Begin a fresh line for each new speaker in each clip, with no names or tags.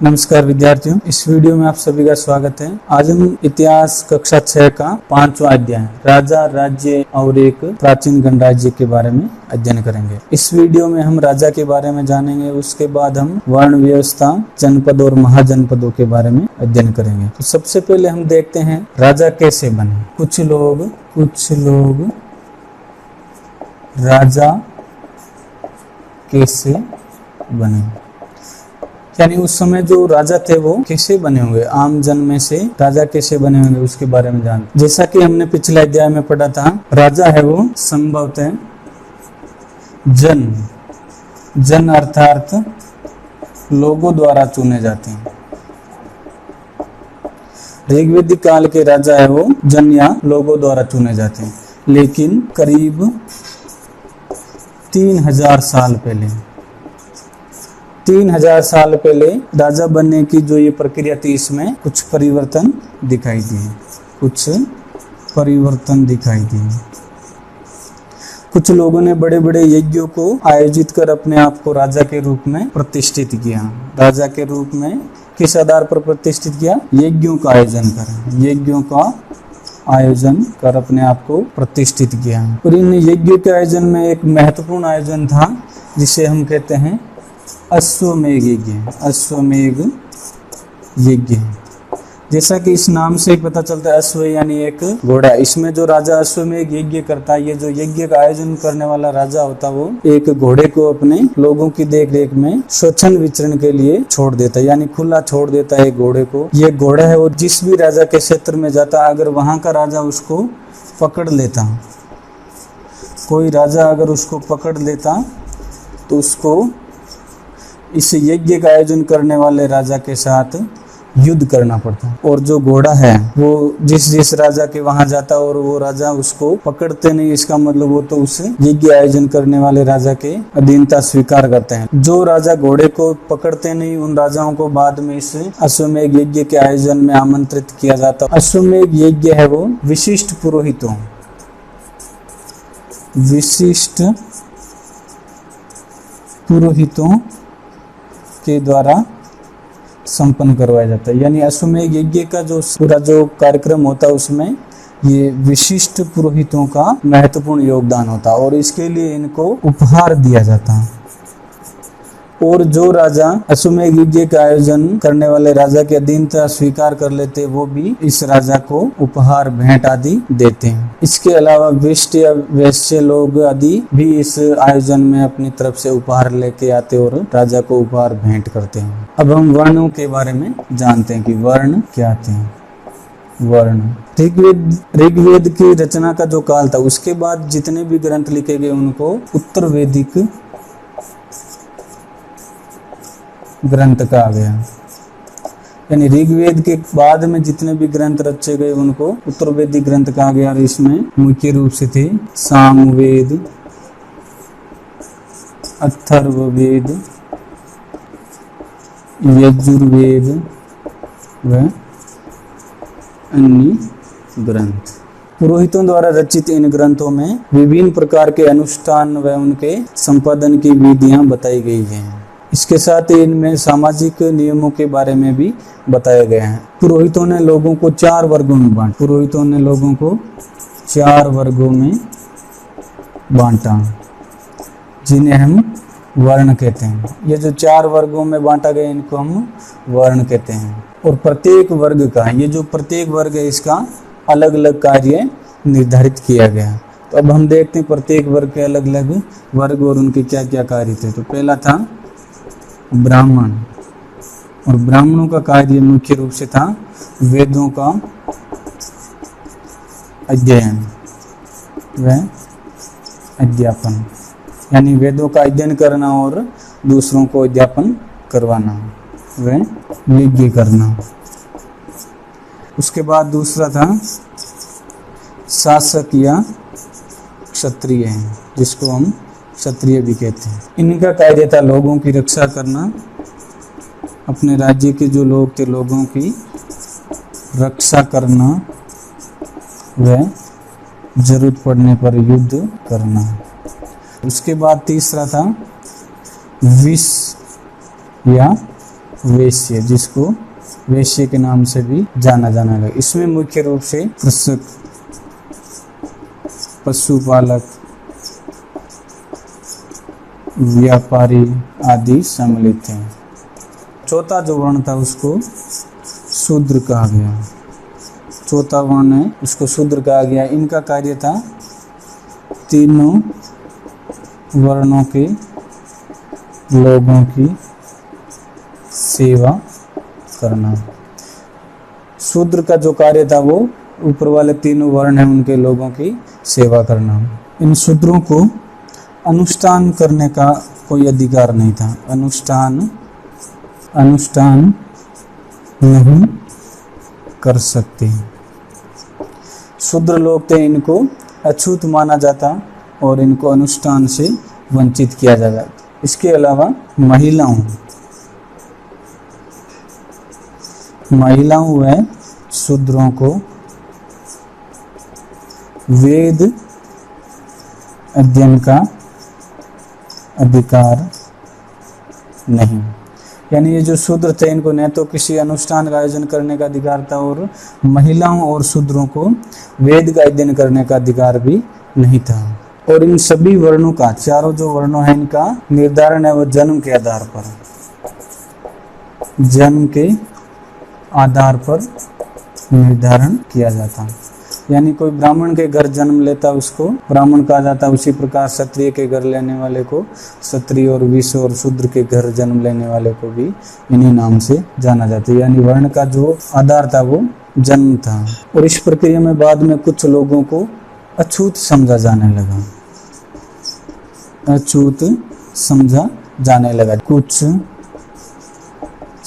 नमस्कार विद्यार्थियों, इस वीडियो में आप सभी का स्वागत है। आज हम इतिहास कक्षा 6 का 5वां अध्याय राजा, राज्य और एक प्राचीन गणराज्य के बारे में अध्ययन करेंगे। इस वीडियो में हम राजा के बारे में जानेंगे, उसके बाद हम वर्ण व्यवस्था, जनपद और महाजनपदों के बारे में अध्ययन करेंगे। तो सबसे पहले हम देखते हैं राजा कैसे बने। कुछ लोग राजा कैसे बने, यानी उस समय जो राजा थे वो कैसे बने होंगे, आम जन में से राजा कैसे बने होंगे उसके बारे में जानते। जैसा कि हमने पिछले अध्याय में पढ़ा था, राजा है वो संभवतः जन अर्थात लोगों द्वारा चुने जाते हैं। ऋग्वेदिक काल के राजा है वो जन या लोगों द्वारा चुने जाते हैं, लेकिन करीब 3000 साल पहले राजा बनने की जो ये प्रक्रिया थी, इसमें कुछ परिवर्तन दिखाई दिए। कुछ लोगों ने बड़े बड़े यज्ञों को आयोजित कर अपने आप को राजा के रूप में प्रतिष्ठित किया। राजा के रूप में किस आधार पर प्रतिष्ठित किया? यज्ञों का आयोजन कर अपने आप को प्रतिष्ठित किया। और इन यज्ञों के आयोजन में एक महत्वपूर्ण आयोजन था जिसे हम कहते हैं अश्वमेध यज्ञ। जैसा कि इस नाम से पता चलता है, अश्व यानी एक घोड़ा। इसमें जो राजा अश्वमेध यज्ञ करता है, ये जो यज्ञ का आयोजन करने वाला राजा होता है, वो एक घोड़े को अपने लोगों की देखरेख में स्वच्छंद विचरण के लिए छोड़ देता है, यानी खुला छोड़ देता है घोड़े को। ये घोड़ा है वो जिस भी राजा के क्षेत्र में जाता, अगर वहां का राजा उसको पकड़ लेता, कोई राजा अगर उसको पकड़ लेता तो उसको इस यज्ञ का आयोजन करने वाले राजा के साथ युद्ध करना पड़ता। और जो घोड़ा है वो जिस राजा के वहां जाता और वो राजा उसको पकड़ते नहीं, इसका मतलब वो तो उस यज्ञ आयोजन करने वाले राजा के अधीनता स्वीकार करते हैं। जो राजा घोड़े को पकड़ते नहीं, उन राजाओं को बाद में इस अश्वमेध यज्ञ के आयोजन में आमंत्रित किया जाता। अश्वमेध यज्ञ है वो विशिष्ट पुरोहितों के द्वारा संपन्न करवाया जाता है। यानी अश्वमेध यज्ञ का जो पूरा जो कार्यक्रम होता है, उसमें ये विशिष्ट पुरोहितों का महत्वपूर्ण योगदान होता है और इसके लिए इनको उपहार दिया जाता है। और जो राजा अश्वमेध यज्ञ का आयोजन करने वाले राजा की अधीनता स्वीकार कर लेते, वो भी इस राजा को उपहार, भेंट आदि देते हैं। इसके अलावा वैश्य लोग आदि भी इस आयोजन में अपनी तरफ से उपहार लेके आते और राजा को उपहार भेंट करते हैं। अब हम वर्णों के बारे में जानते हैं कि वर्ण क्या थे। वर्ण ऋग्वेद की रचना का जो काल था, उसके बाद जितने भी ग्रंथ लिखे गए उनको उत्तर वैदिक ग्रंथ कहा गया। यानी ऋग्वेद के बाद में जितने भी ग्रंथ रचे गए उनको उत्तर वैदिक ग्रंथ कहा गया। और इसमें मुख्य रूप से थे सामवेद, अथर्ववेद, यजुर्वेद व अन्य ग्रंथ। पुरोहितों द्वारा रचित इन ग्रंथों में विभिन्न प्रकार के अनुष्ठान व उनके संपादन की विधियां बताई गई हैं। इसके साथ ही इनमें सामाजिक नियमों के बारे में भी बताया गया है। पुरोहितों ने लोगों को 4 वर्गों में बांटा, जिन्हें हम वर्ण कहते हैं। ये जो 4 वर्गों में बांटा गया, इनको हम वर्ण कहते हैं। और प्रत्येक वर्ग है, इसका अलग अलग कार्य निर्धारित किया गया। तो अब हम देखते हैं प्रत्येक वर्ग के अलग अलग वर्ग और उनके क्या क्या कार्य थे। तो पहला था ब्राह्मण, और ब्राह्मणों का कार्य मुख्य रूप से था वेदों का अध्ययन व अध्यापन, यानी वेदों का अध्ययन करना और दूसरों को अध्यापन करवाना व यज्ञ करना। उसके बाद दूसरा था शासक या क्षत्रिय, जिसको हम क्षत्रिय भी कहते हैं। इनका कार्य था लोगों की रक्षा करना, अपने राज्य के जो लोग थे लोगों की रक्षा करना व जरूरत पड़ने पर युद्ध करना। उसके बाद तीसरा था विष या वेश्य, जिसको वेश्य के नाम से भी जाना जाने लगा। इसमें मुख्य रूप से कृषक, पशुपालक, व्यापारी आदि सम्मिलित हैं। चौथा जो वर्ण था उसको शूद्र कहा गया। चौथा वर्ण है उसको शूद्र कहा गया। इनका कार्य था तीनों वर्णों के लोगों की सेवा करना। शूद्र का जो कार्य था वो ऊपर वाले तीनों वर्ण हैं उनके लोगों की सेवा करना। इन शूद्रों को अनुष्ठान करने का कोई अधिकार नहीं था। अनुष्ठान नहीं कर सकते। शूद्र लोग थे, इनको अछूत माना जाता और इनको अनुष्ठान से वंचित किया जाता। इसके अलावा महिलाओं व शूद्रों को वेद अध्ययन का अधिकार नहीं। यानी ये जो शूद्र थे इनको न तो किसी अनुष्ठान का आयोजन करने का अधिकार था और महिलाओं और शूद्रों को वेद का अध्ययन करने का अधिकार भी नहीं था। और इन सभी वर्णों का, चारों जो वर्णों हैं इनका निर्धारण है वो जन्म के आधार पर, जन्म के आधार पर निर्धारण किया जाता। यानी कोई ब्राह्मण के घर जन्म लेता उसको ब्राह्मण कहा जाता। उसी प्रकार क्षत्रिय के घर लेने वाले को क्षत्रिय और वैश्य और शूद्र के घर जन्म लेने वाले को भी इन्हीं नाम से जाना जाता है। यानी वर्ण का जो आधार था वो जन्म था। और इस प्रक्रिया में बाद में कुछ लोगों को अछूत समझा जाने लगा। अछूत समझा जाने लगा। कुछ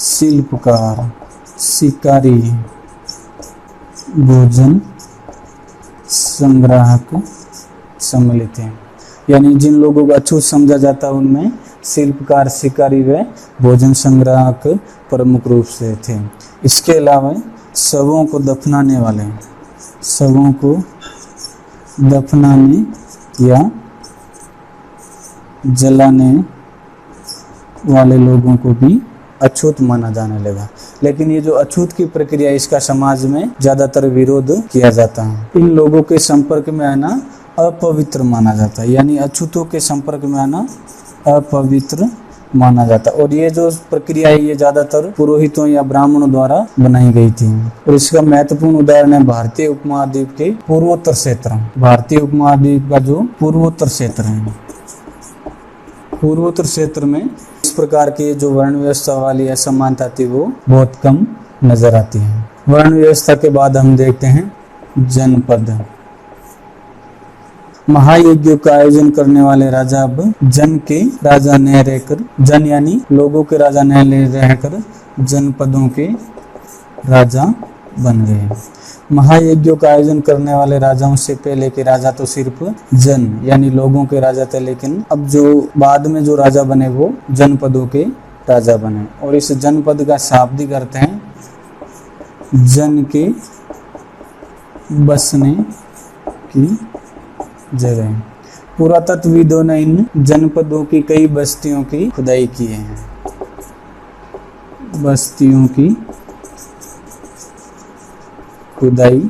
शिल्पकार, शिकारी, भोजन संग्राहक सम्मिलित हैं। यानी जिन लोगों को अछूत समझा जाता उनमें शिल्पकार, शिकारी व भोजन संग्राहक प्रमुख रूप से थे। इसके अलावा शवों को दफनाने वाले, शवों को दफनाने या जलाने वाले लोगों को भी अछूत माना जाने लगा। लेकिन ये जो अछूत की प्रक्रिया इसका समाज में ज्यादातर विरोध किया जाता है। इन लोगों के संपर्क में आना अपवित्र माना जाता है। यानी अछूतों के संपर्क में आना अपवित्र माना जाता। और ये जो प्रक्रिया है ये ज्यादातर पुरोहितों या ब्राह्मणों द्वारा बनाई गई थी। और इसका महत्वपूर्ण उदाहरण है भारतीय उपमहाद्वीप के पूर्वोत्तर क्षेत्र। भारतीय उपमहाद्वीप का जो पूर्वोत्तर क्षेत्र है, पूर्वोत्तर क्षेत्र में इस प्रकार की जो वर्ण व्यवस्था वाली असमानता थी वो बहुत कम नजर आती है। वर्ण व्यवस्था के बाद हम देखते हैं जनपद। महायज्ञ का आयोजन करने वाले राजा अब जन के राजा न रहकर, जन यानी लोगों के राजा न रहकर जनपदों के राजा बन गए। महायज्ञों का आयोजन करने वाले राजाओं से पहले के राजा तो सिर्फ जन यानी लोगों के राजा थे, लेकिन अब जो बाद में जो राजा बने वो जनपदों के राजा बने। और इस जनपद का शाब्दिक अर्थ है जन के बसने की जगह। पुरातत्वविदों ने इन जनपदों की कई बस्तियों की खुदाई की है। बस्तियों की खुदाई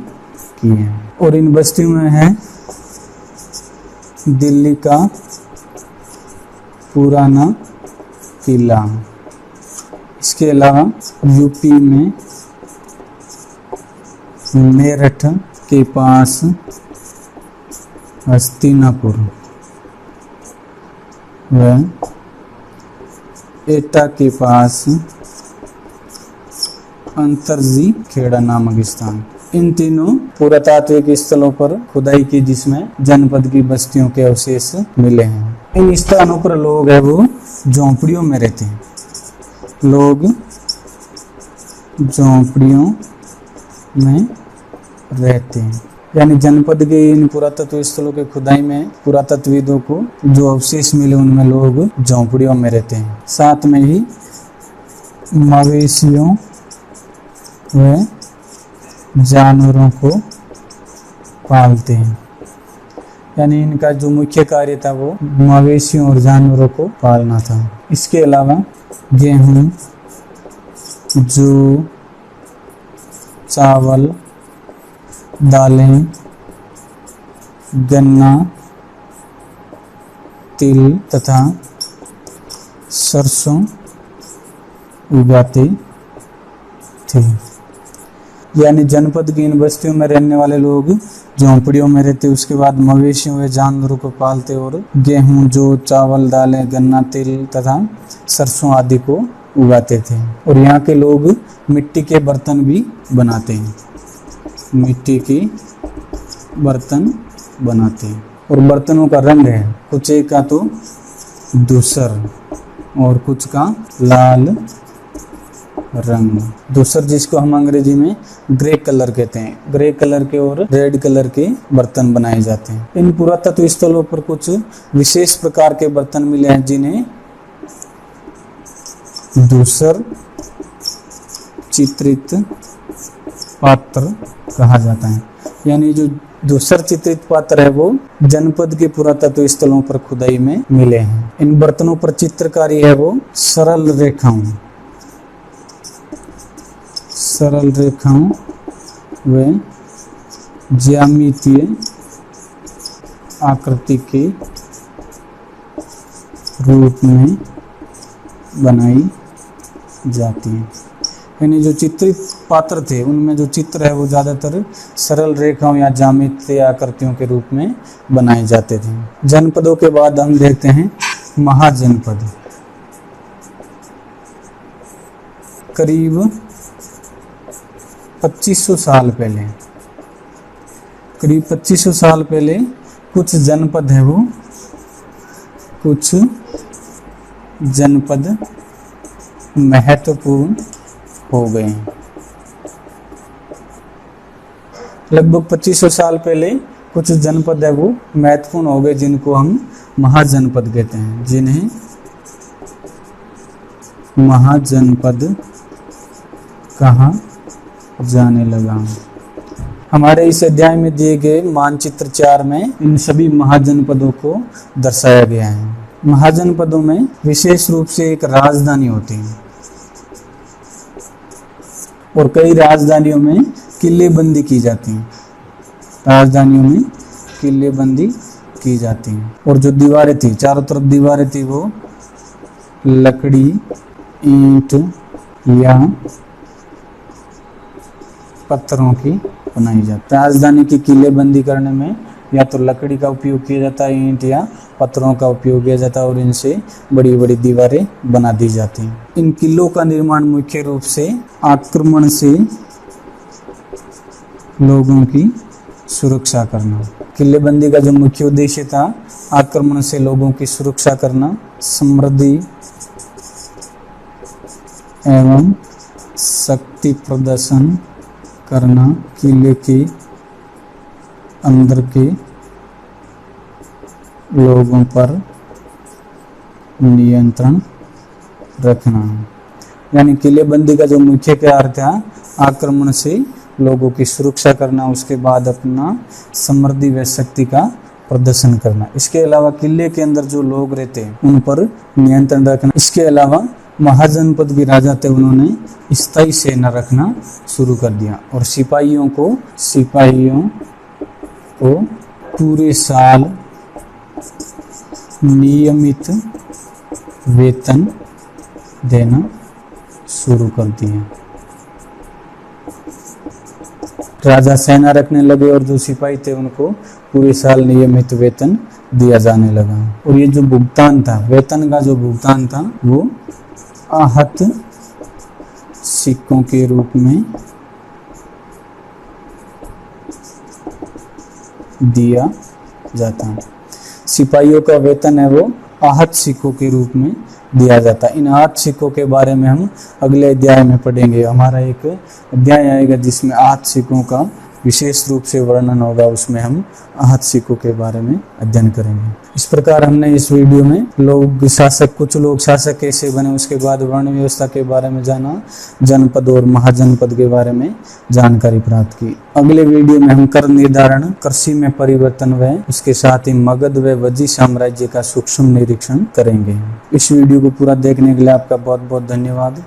की है और इन बस्तियों में है दिल्ली का पुराना किला। इसके अलावा यूपी में मेरठ के पास हस्तिनापुर व एटा के पास अंतरजी खेड़ा नामक स्थान। इन तीनों पुरातात्विक स्थलों पर खुदाई की जिसमें जनपद की बस्तियों के अवशेष मिले हैं। इन स्थानों पर लोग है वो झोंपड़ियों में रहते हैं। लोग झोंपड़ियों में रहते हैं। यानी जनपद के इन पुरातत्व स्थलों के खुदाई में पुरातत्वविदों को जो अवशेष मिले उनमें लोग झोंपड़ियों में रहते हैं। साथ में ही मवेशियों व जानवरों को पालते हैं। यानी इनका जो मुख्य कार्य था वो मवेशियों और जानवरों को पालना था। इसके अलावा गेहूं, जौ, चावल, दालें, गन्ना, तिल तथा सरसों उगाते थे। यानी जनपद की इन बस्तियों में रहने वाले लोग झोंपड़ियों में रहते, उसके बाद मवेशियों व जानवरों को पालते और गेहूं, जौ, चावल, दालें, गन्ना, तिल तथा सरसों आदि को उगाते थे। और यहाँ के लोग मिट्टी के बर्तन भी बनाते हैं, मिट्टी के बर्तन बनाते हैं। और बर्तनों का रंग है, कुछ एक का तो धूसर और कुछ का लाल रंग। धूसर जिसको हम अंग्रेजी में ग्रे कलर कहते हैं, ग्रे कलर के और रेड कलर के बर्तन बनाए जाते हैं। इन पुरातत्व स्थलों पर कुछ विशेष प्रकार के बर्तन मिले हैं जिन्हें धूसर चित्रित पात्र कहा जाता है। यानी जो धूसर चित्रित पात्र है वो जनपद के पुरातत्व स्थलों पर खुदाई में मिले हैं। इन बर्तनों पर चित्रकारी है वो सरल रेखाओं व ज्यामितीय आकृति के रूप में बनाई जाती है। यानी जो चित्रित पात्र थे उनमें जो चित्र है वो ज़्यादातर सरल रेखाओं या ज्यामितीय आकृतियों के रूप में बनाए जाते थे। जनपदों के बाद हम देखते हैं महाजनपद। करीब 2500 साल पहले, करीब 2500 साल पहले कुछ जनपद है वो, कुछ जनपद महत्वपूर्ण हो गए। लगभग 2500 साल पहले कुछ जनपद है वो महत्वपूर्ण हो गए, जिनको हम महाजनपद कहते हैं, जिन्हें महाजनपद कहा जाने लगा। हमारे इस अध्याय में दिए गए मानचित्र 4 में इन सभी महाजनपदों को दर्शाया गया है। महाजनपदों में विशेष रूप से एक राजधानी होती है और कई राजधानियों में किलेबंदी की जाती है। राजधानियों में किलेबंदी की जाती है। और जो दीवारें थी, चारों तरफ दीवारें थी, वो लकड़ी, ईंट या पत्थरों की बनाई जाती है। राजधानी की किलेबंदी करने में या तो लकड़ी का उपयोग किया जाता है, ईंट या पत्थरों का उपयोग किया जाता है और इनसे बड़ी बड़ी दीवारें बना दी जाती हैं। इन किलों का निर्माण मुख्य रूप से आक्रमण से लोगों की सुरक्षा करना। किलेबंदी का जो मुख्य उद्देश्य था, आक्रमण से लोगों की सुरक्षा करना, समृद्धि एवं शक्ति प्रदर्शन करना, किले के अंदर के लोगों पर नियंत्रण रखना। यानी किलेबंदी का जो मुख्य कार्य था, आक्रमण से लोगों की सुरक्षा करना, उसके बाद अपना समृद्धि व शक्ति का प्रदर्शन करना। इसके अलावा किले के अंदर जो लोग रहते उन पर नियंत्रण रखना। इसके अलावा महाजनपद भी राजा थे, उन्होंने स्थायी सेना रखना शुरू कर दिया और सिपाहियों को पूरे साल नियमित वेतन देना शुरू कर दिया। राजा सेना रखने लगे और जो सिपाही थे उनको पूरे साल नियमित वेतन दिया जाने लगा। और ये जो भुगतान था, वेतन का जो भुगतान था, वो आहत सिक्कों के रूप में दिया जाता है। सिपाहियों का वेतन है वो आहत सिक्कों के रूप में दिया जाता है। इन आहत सिक्कों के बारे में हम अगले अध्याय में पढ़ेंगे। हमारा एक अध्याय आएगा जिसमें आहत सिक्कों का विशेष रूप से वर्णन होगा, उसमें हम आहत सिक्कों के बारे में अध्ययन करेंगे। इस प्रकार हमने इस वीडियो में कुछ लोग शासक कैसे बने, उसके बाद वर्ण व्यवस्था के बारे में जाना, जनपद और महाजनपद के बारे में जानकारी प्राप्त की। अगले वीडियो में हम कर निर्धारण, कृषि में परिवर्तन व उसके साथ ही मगध व वजी साम्राज्य का सूक्ष्म निरीक्षण करेंगे। इस वीडियो को पूरा देखने के लिए आपका बहुत बहुत धन्यवाद।